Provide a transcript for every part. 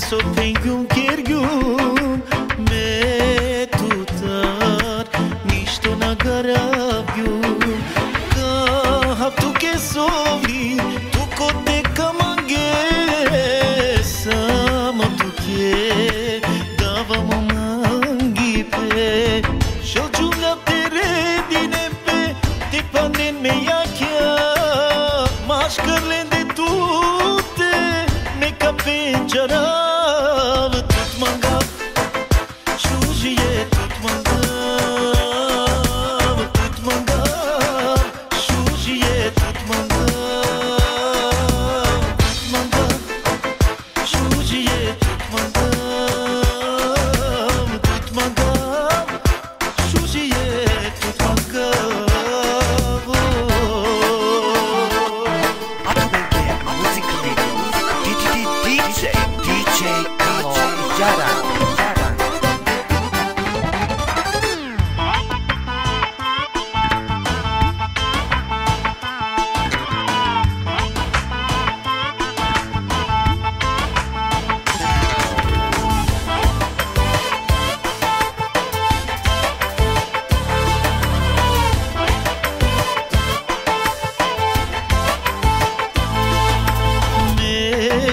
so pengyum kergyum me tutar nisto na garabyum kahap tu ke sovli tu kote kamange sama tu ke dava mangi pe shol jumla tere dine pe te panen me ya kya mash kar lende tute me ka penjarav tut mangav shujiye tut mangav shujiye tut mangav shujiye tut mangav shujiye tut mangav DJ Kalo Jaran.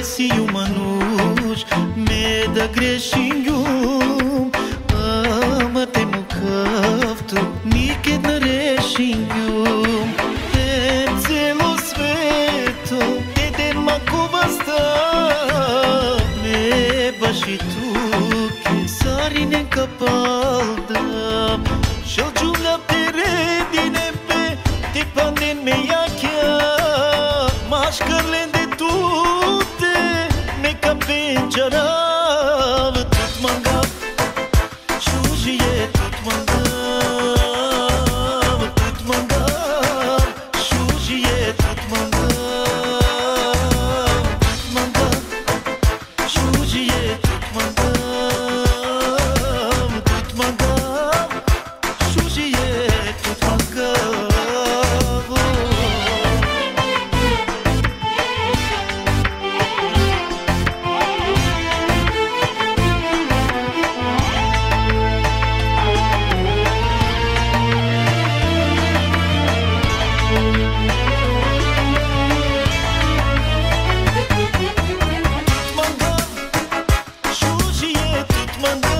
Si o manuj me da greșingum ama-te mukavtu nikad na rešingum tem celo sveto eden makovasta me baš i tuke sarine kapaldam shal jumla tere dine pe te panden me yakya maşkarlende tute me ka penjarav tut mangav shujiye tut mangav shujiye tut mangav shujiye tut mangav shujiye tut mangav Mangav, shujiye tut mangav